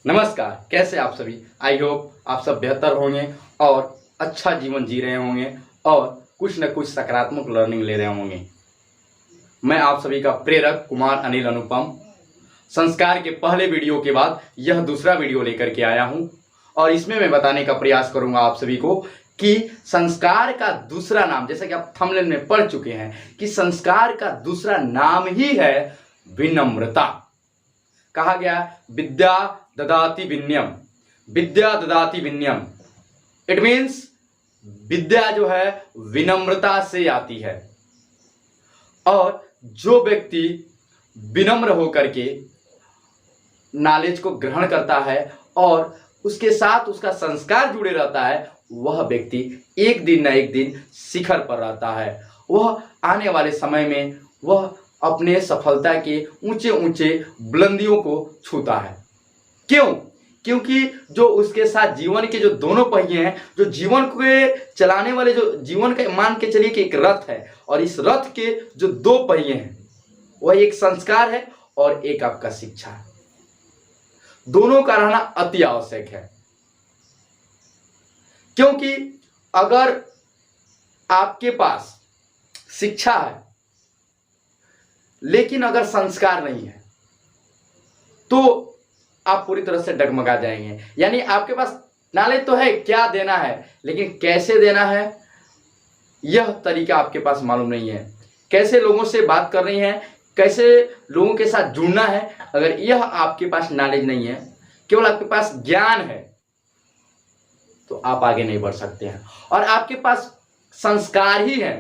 नमस्कार, कैसे आप सभी। आई होप आप सब बेहतर होंगे और अच्छा जीवन जी रहे होंगे और कुछ न कुछ सकारात्मक लर्निंग ले रहे होंगे। मैं आप सभी का प्रेरक कुमार अनिल अनुपम संस्कार के पहले वीडियो के बाद यह दूसरा वीडियो लेकर के आया हूं और इसमें मैं बताने का प्रयास करूंगा आप सभी को कि संस्कार का दूसरा नाम, जैसा कि आप थंबनेल में पढ़ चुके हैं कि संस्कार का दूसरा नाम ही है विनम्रता। कहा गया विद्या ददाति विनयम, विद्या ददाति विनयम। इट मीन्स विद्या जो है विनम्रता से आती है और जो व्यक्ति विनम्र होकर के नॉलेज को ग्रहण करता है और उसके साथ उसका संस्कार जुड़े रहता है, वह व्यक्ति एक दिन न एक दिन शिखर पर रहता है। वह आने वाले समय में वह अपने सफलता के ऊंचे ऊंचे बुलंदियों को छूता है। क्यों? क्योंकि जो उसके साथ जीवन के जो दोनों पहिए हैं, जो जीवन के चलाने वाले, जो जीवन का मान के चलिए कि एक रथ है और इस रथ के जो दो पहिए हैं वह एक संस्कार है और एक आपका शिक्षा है। दोनों का रहना अति आवश्यक है, क्योंकि अगर आपके पास शिक्षा है लेकिन अगर संस्कार नहीं है तो आप पूरी तरह से डगमगा जाएंगे। यानी आपके पास नॉलेज तो है क्या देना है, लेकिन कैसे देना है यह तरीका आपके पास मालूम नहीं है। कैसे लोगों से बात करनी है, कैसे लोगों के साथ जुड़ना है, अगर यह आपके पास नॉलेज नहीं है, केवल आपके पास ज्ञान है, तो आप आगे नहीं बढ़ सकते हैं। और आपके पास संस्कार ही है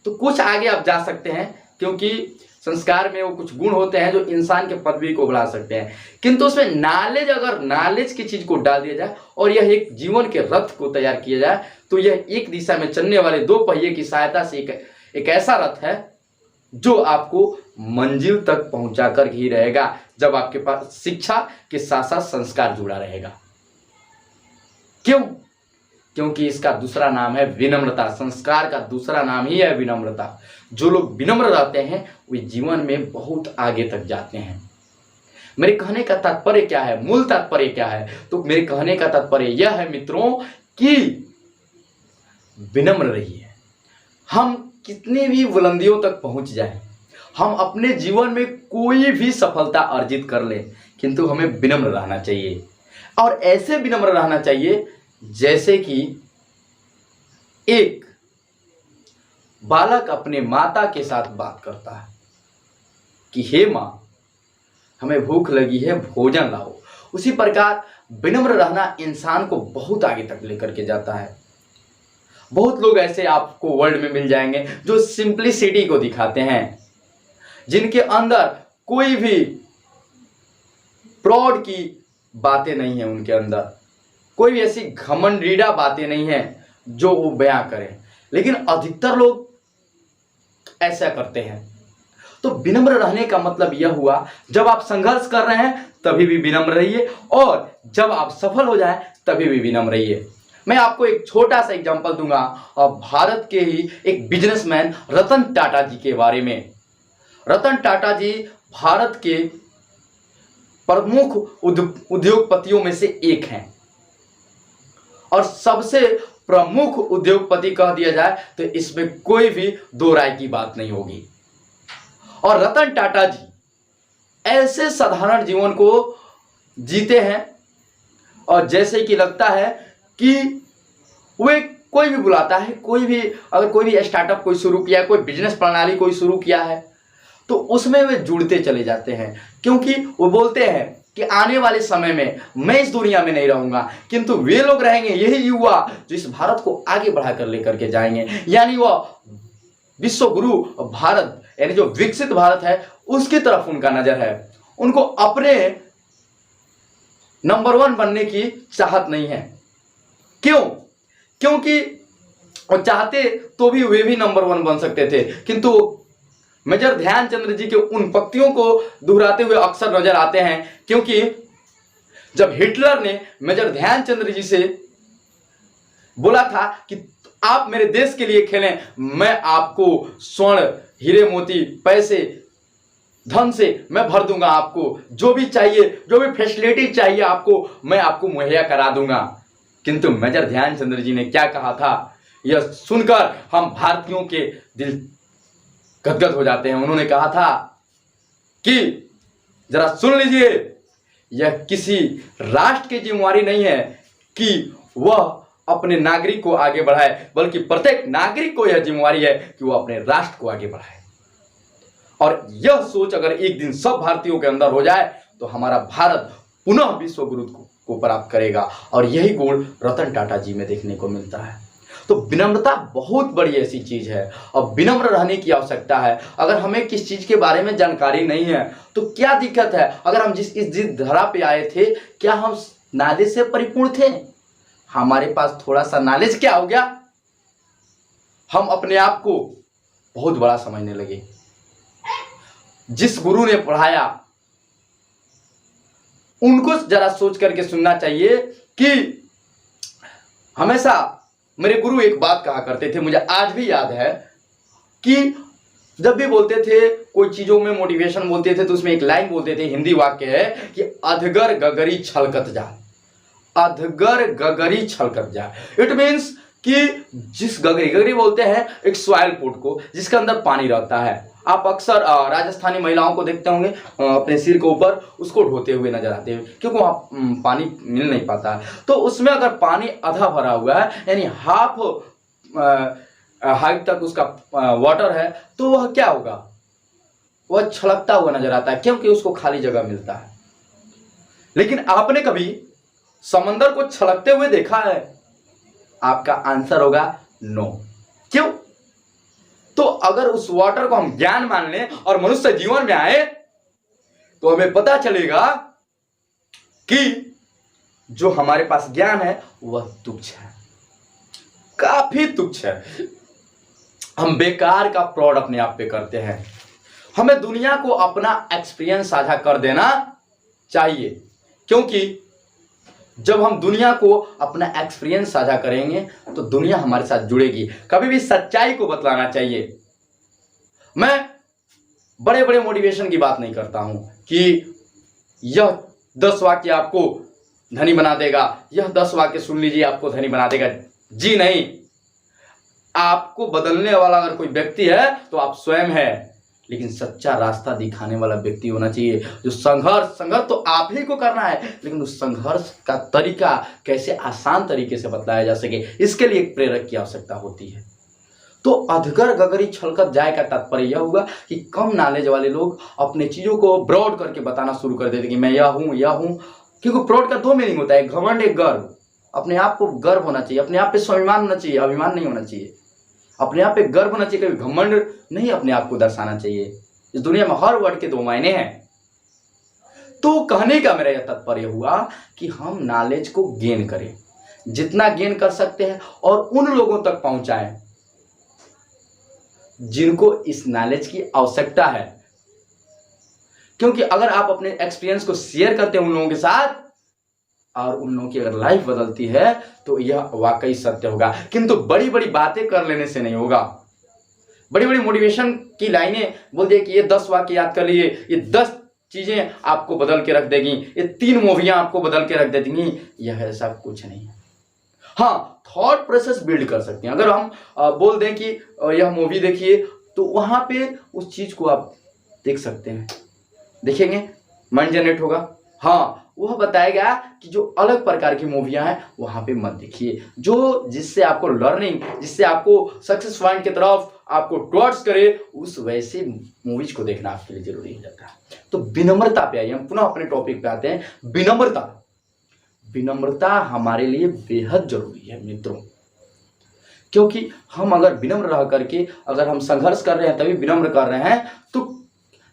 तो कुछ आगे आप जा सकते हैं, क्योंकि संस्कार में वो कुछ गुण होते हैं जो इंसान के पदवी को बढ़ा सकते हैं। किंतु उसमें नॉलेज, अगर नॉलेज की चीज को डाल दिया जाए और यह एक जीवन के रथ को तैयार किया जाए तो यह एक दिशा में चलने वाले दो पहिए की सहायता से एक ऐसा रथ है जो आपको मंजिल तक पहुंचा कर ही रहेगा, जब आपके पास शिक्षा के साथ साथ संस्कार जुड़ा रहेगा। क्यों? क्योंकि इसका दूसरा नाम है विनम्रता। संस्कार का दूसरा नाम ही है विनम्रता। जो लोग विनम्र रहते हैं वे जीवन में बहुत आगे तक जाते हैं। मेरे कहने का तात्पर्य क्या है, मूल तात्पर्य क्या है? तो मेरे कहने का तात्पर्य यह है मित्रों कि विनम्र रहिए। हम कितनी भी बुलंदियों तक पहुंच जाएं, हम अपने जीवन में कोई भी सफलता अर्जित कर लें, किंतु हमें विनम्र रहना चाहिए। और ऐसे विनम्र रहना चाहिए जैसे कि एक बालक अपने माता के साथ बात करता है कि हे माँ, हमें भूख लगी है, भोजन लाओ। उसी प्रकार विनम्र रहना इंसान को बहुत आगे तक लेकर के जाता है। बहुत लोग ऐसे आपको वर्ल्ड में मिल जाएंगे जो सिंप्लिसिटी को दिखाते हैं, जिनके अंदर कोई भी प्राउड की बातें नहीं है, उनके अंदर कोई भी ऐसी घमंडीदा बातें नहीं है जो वो बयां करें, लेकिन अधिकतर लोग ऐसा करते हैं। तो विनम्र रहने का मतलब यह हुआ, जब आप संघर्ष कर रहे हैं तभी भी विनम्र रहिए और जब आप सफल हो जाएं तभी भी विनम्र रहिए। मैं आपको एक छोटा सा एग्जांपल दूंगा और भारत के ही एक बिजनेसमैन रतन टाटा जी के बारे में। रतन टाटा जी भारत के प्रमुख उद्योगपतियों में से एक हैं और सबसे प्रमुख उद्योगपति कह दिया जाए तो इसमें कोई भी दो राय की बात नहीं होगी। और रतन टाटा जी ऐसे साधारण जीवन को जीते हैं और जैसे कि लगता है कि वे कोई भी बुलाता है, कोई भी अगर कोई भी स्टार्टअप कोई शुरू किया है, कोई बिजनेस प्रणाली कोई शुरू किया है तो उसमें वे जुड़ते चले जाते हैं, क्योंकि वो बोलते हैं कि आने वाले समय में मैं इस दुनिया में नहीं रहूंगा, किंतु वे लोग रहेंगे, यही युवा जो इस भारत को आगे बढ़ाकर लेकर के जाएंगे। यानी वह विश्व गुरु भारत, यानी जो विकसित भारत है उसकी तरफ उनका नजर है। उनको अपने नंबर 1 बनने की चाहत नहीं है। क्यों? क्योंकि वो चाहते तो भी वे भी नंबर 1 बन सकते थे, किंतु मेजर ध्यानचंद जी के उन पंक्तियों को दोहराते हुए अक्सर नजर आते हैं, क्योंकि जब हिटलर ने मेजर ध्यानचंद जी से बोला था कि आप मेरे देश के लिए खेलें, मैं आपको स्वर्ण, हीरे मोती, पैसे धन से मैं भर दूंगा आपको, जो भी चाहिए, जो भी फैसिलिटी चाहिए आपको, मैं आपको मुहैया करा दूंगा। किंतु मेजर ध्यानचंद्र जी ने क्या कहा था, यह सुनकर हम भारतीयों के दिल गदगद हो जाते हैं। उन्होंने कहा था कि जरा सुन लीजिए, यह किसी राष्ट्र की जिम्मेवारी नहीं है कि वह अपने नागरिक को आगे बढ़ाए, बल्कि प्रत्येक नागरिक को यह जिम्मेवारी है कि वह अपने राष्ट्र को आगे बढ़ाए। और यह सोच अगर एक दिन सब भारतीयों के अंदर हो जाए तो हमारा भारत पुनः विश्व गुरु को प्राप्त करेगा। और यही गुण रतन टाटा जी में देखने को मिलता है। तो विनम्रता बहुत बड़ी ऐसी चीज है और विनम्र रहने की आवश्यकता है। अगर हमें किस चीज के बारे में जानकारी नहीं है तो क्या दिक्कत है। अगर हम जिस धरा पे आए थे, क्या हम नॉलेज से परिपूर्ण थे? हमारे पास थोड़ा सा नॉलेज क्या हो गया, हम अपने आप को बहुत बड़ा समझने लगे। जिस गुरु ने पढ़ाया उनको जरा सोच करके सुनना चाहिए कि हमेशा मेरे गुरु एक बात कहा करते थे, मुझे आज भी याद है, कि जब भी बोलते थे कोई चीजों में मोटिवेशन बोलते थे तो उसमें एक लाइन बोलते थे, हिंदी वाक्य है कि अधगर गगरी छलकत जा, अधगर गगरी छलकत जा। इट मीन्स कि जिस गगरी बोलते हैं एक सॉइल पोट को जिसके अंदर पानी रहता है। आप अक्सर राजस्थानी महिलाओं को देखते होंगे अपने सिर के ऊपर उसको ढोते हुए नजर आते हैं, क्योंकि वहाँ पानी मिल नहीं पाता है। तो उसमें अगर पानी आधा भरा हुआ है, यानी हाफ हाइट तक उसका वाटर है, तो वह क्या होगा, वह छलकता हुआ नजर आता है, क्योंकि उसको खाली जगह मिलता है। लेकिन आपने कभी समंदर को छलकते हुए देखा है? आपका आंसर होगा नो। क्यों? तो अगर उस वाटर को हम ज्ञान मान लें और मनुष्य जीवन में आए तो हमें पता चलेगा कि जो हमारे पास ज्ञान है वह तुच्छ है, काफी तुच्छ है। हम बेकार का फ्रॉड अपने आप पे करते हैं। हमें दुनिया को अपना एक्सपीरियंस साझा कर देना चाहिए, क्योंकि जब हम दुनिया को अपना एक्सपीरियंस साझा करेंगे तो दुनिया हमारे साथ जुड़ेगी। कभी भी सच्चाई को बतलाना चाहिए। मैं बड़े बड़े मोटिवेशन की बात नहीं करता हूं कि यह 10 वाक्य आपको धनी बना देगा, यह 10 वाक्य सुन लीजिए आपको धनी बना देगा। जी नहीं, आपको बदलने वाला अगर कोई व्यक्ति है तो आप स्वयं है, लेकिन सच्चा रास्ता दिखाने वाला व्यक्ति होना चाहिए। जो संघर्ष तो आप ही को करना है, लेकिन उस संघर्ष का तरीका कैसे आसान तरीके से बतलाया जा सके, इसके लिए एक प्रेरक की आवश्यकता होती है। तो अधगर गगरी छलकत जाए का तात्पर्य यह होगा कि कम नॉलेज वाले लोग अपने चीजों को ब्रॉड करके बताना शुरू कर देते कि मैं यह हूं, क्योंकि ब्रॉड का 2 मीनिंग होता है, घमंड, एक गर्व। अपने आप को गर्व होना चाहिए, अपने आप पे स्वाभिमान होना चाहिए, अभिमान नहीं होना चाहिए। अपने आप पे गर्व होना चाहिए, कभी घमंड नहीं अपने आप को दर्शाना चाहिए। इस दुनिया में हर वर्ड के 2 मायने हैं। तो कहने का मेरा यह तात्पर्य हुआ कि हम नॉलेज को गेन करें, जितना गेन कर सकते हैं, और उन लोगों तक पहुंचाएं जिनको इस नॉलेज की आवश्यकता है। क्योंकि अगर आप अपने एक्सपीरियंस को शेयर करते हैं उन लोगों के साथ और उन लोगों की अगर लाइफ बदलती है तो यह वाकई सत्य होगा। किंतु बड़ी बड़ी बातें कर लेने से नहीं होगा। बड़ी बड़ी मोटिवेशन की लाइनें बोल दिए कि ये 10 वाक्य याद कर लिए, ये 10 चीजें आपको बदल के रख देगी, ये 3 मूवियां आपको बदल के रख देंगी, यह ऐसा कुछ नहीं है। हाँ, थॉट प्रोसेस बिल्ड कर सकते हैं। अगर हम बोल दें कि यह मूवी देखिए, तो वहां पे उस चीज को आप देख सकते हैं, देखेंगे, माइंड जनरेट होगा। हाँ, वह बताएगा कि जो अलग प्रकार की मूवियां हैं वहां पे मत देखिए, जो जिससे आपको लर्निंग, जिससे आपको सक्सेस पॉइंट की तरफ आपको टॉर्च करे, उस वैसे मूवीज को देखना आपके लिए जरूरी हो जाता है। तो विनम्रता पे आइए, हम पुनः अपने टॉपिक पे आते हैं। विनम्रता हमारे लिए बेहद जरूरी है मित्रों, क्योंकि हम अगर विनम्र रह करके, अगर हम संघर्ष कर रहे हैं तभी विनम्र कर रहे हैं, तो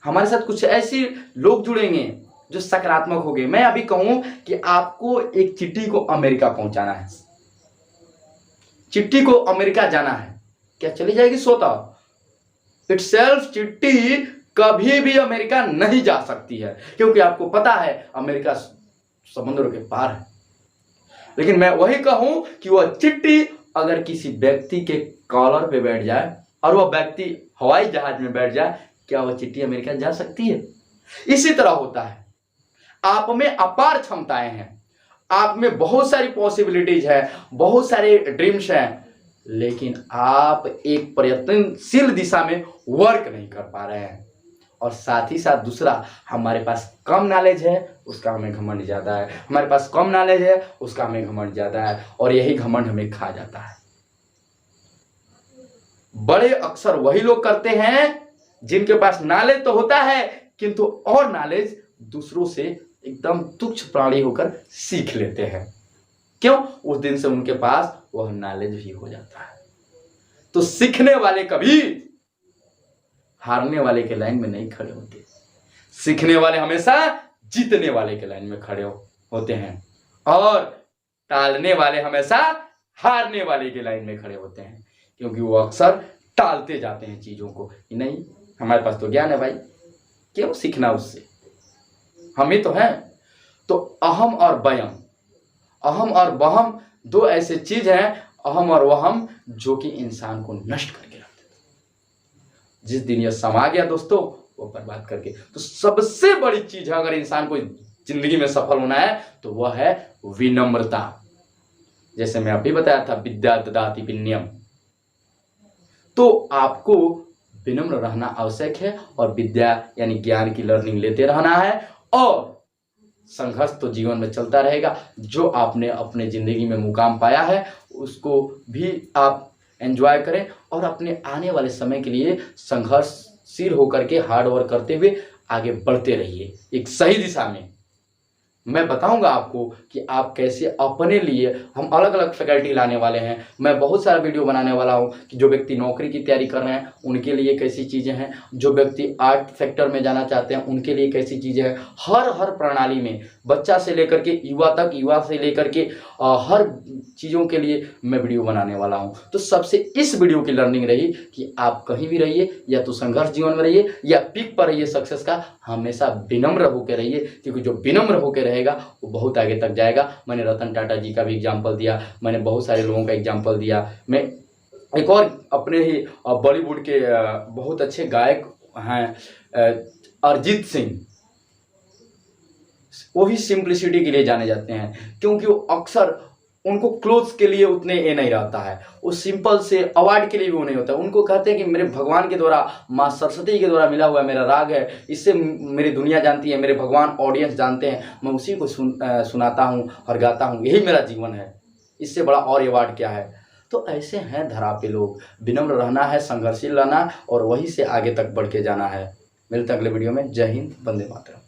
हमारे साथ कुछ ऐसे लोग जुड़ेंगे जो सकारात्मक हो गए। मैं अभी कहूं कि आपको एक चिट्ठी को अमेरिका पहुंचाना है, चिट्ठी को अमेरिका जाना है, क्या चली जाएगी? सोता इटसेल्फ चिट्ठी कभी भी अमेरिका नहीं जा सकती है, क्योंकि आपको पता है अमेरिका समुद्र के पार है। लेकिन मैं वही कहूं कि वह चिट्ठी अगर किसी व्यक्ति के कॉलर पे बैठ जाए और वह व्यक्ति हवाई जहाज में बैठ जाए, क्या वह चिट्ठी अमेरिका जा सकती है? इसी तरह होता है, आप में अपार क्षमताएं हैं, आप में बहुत सारी पॉसिबिलिटीज है, बहुत सारे ड्रीम्स हैं, लेकिन आप एक प्रयत्नशील दिशा में वर्क नहीं कर पा रहे हैं। और साथ ही साथ दूसरा, हमारे पास कम नॉलेज है, उसका हमें घमंड ज्यादा है, हमारे पास कम नॉलेज है, उसका हमें घमंड ज्यादा है, और यही घमंड हमें खा जाता है। बड़े अक्सर वही लोग करते हैं जिनके पास नॉलेज तो होता है, किंतु और नॉलेज दूसरों से एकदम तुच्छ प्राणी होकर सीख लेते हैं। क्यों? उस दिन से उनके पास वह नॉलेज भी हो जाता है। तो सीखने वाले कभी हारने वाले के लाइन में नहीं खड़े होते, सीखने वाले हमेशा जीतने वाले के लाइन में खड़े होते हैं, और टालने वाले हमेशा हारने वाले के लाइन में खड़े होते हैं, क्योंकि वो अक्सर टालते जाते हैं चीजों को। नहीं, हमारे पास तो ज्ञान है भाई, क्यों सीखना उससे, हम ही तो हैं। तो अहम और वयम, अहम और वहम दो ऐसे चीज हैं, अहम और वहम, जो कि इंसान को नष्ट करके रखते हैं। जिस दिन यह समा गया दोस्तों, वो बर्बाद करके। तो सबसे बड़ी चीज है, अगर इंसान को जिंदगी में सफल होना है तो वह है विनम्रता। जैसे मैं अभी बताया था, विद्या ददाति विनयम, तो आपको विनम्र रहना आवश्यक है, और विद्या यानी ज्ञान की लर्निंग लेते रहना है, और संघर्ष तो जीवन में चलता रहेगा। जो आपने अपने जिंदगी में मुकाम पाया है उसको भी आप एंजॉय करें, और अपने आने वाले समय के लिए संघर्षशील होकर के हार्ड वर्क करते हुए आगे बढ़ते रहिए एक सही दिशा में। मैं बताऊंगा आपको कि आप कैसे अपने लिए, हम अलग अलग फैकल्टी लाने वाले हैं। मैं बहुत सारा वीडियो बनाने वाला हूं कि जो व्यक्ति नौकरी की तैयारी कर रहे हैं उनके लिए कैसी चीज़ें हैं, जो व्यक्ति आर्ट सेक्टर में जाना चाहते हैं उनके लिए कैसी चीज़ें हैं। हर प्रणाली में, बच्चा से लेकर के युवा तक, युवा से लेकर के हर चीज़ों के लिए मैं वीडियो बनाने वाला हूँ। तो सबसे इस वीडियो की लर्निंग रही कि आप कहीं भी रहिए, या तो संघर्ष जीवन में रहिए या पीक पर रहिए सक्सेस का, हमेशा विनम्र होकर रहिए, क्योंकि जो विनम्र होकर रहेगा वो बहुत आगे तक जाएगा। मैंने रतन टाटा जी का भी एग्जाम्पल दिया, मैंने बहुत सारे लोगों का एग्जाम्पल दिया। मैं एक और अपने ही बॉलीवुड के बहुत अच्छे गायक हैं अरिजीत सिंह, वो भी सिंप्लिसिटी के लिए जाने जाते हैं, क्योंकि वो अक्सर उनको क्लोज के लिए उतने ये नहीं रहता है, वो सिंपल से अवार्ड के लिए भी वो नहीं होता है। उनको कहते हैं कि मेरे भगवान के द्वारा, माँ सरस्वती के द्वारा मिला हुआ मेरा राग है, इससे मेरी दुनिया जानती है, मेरे भगवान ऑडियंस जानते हैं, मैं उसी को सुनाता हूँ और गाता हूँ, यही मेरा जीवन है, इससे बड़ा और अवार्ड क्या है। तो ऐसे हैं धरा पे लोग। विनम्र रहना है, संघर्षशील रहना, और वहीं से आगे तक बढ़ के जाना है। मिलते हैं अगले वीडियो में। जय हिंद, वंदे मातरम।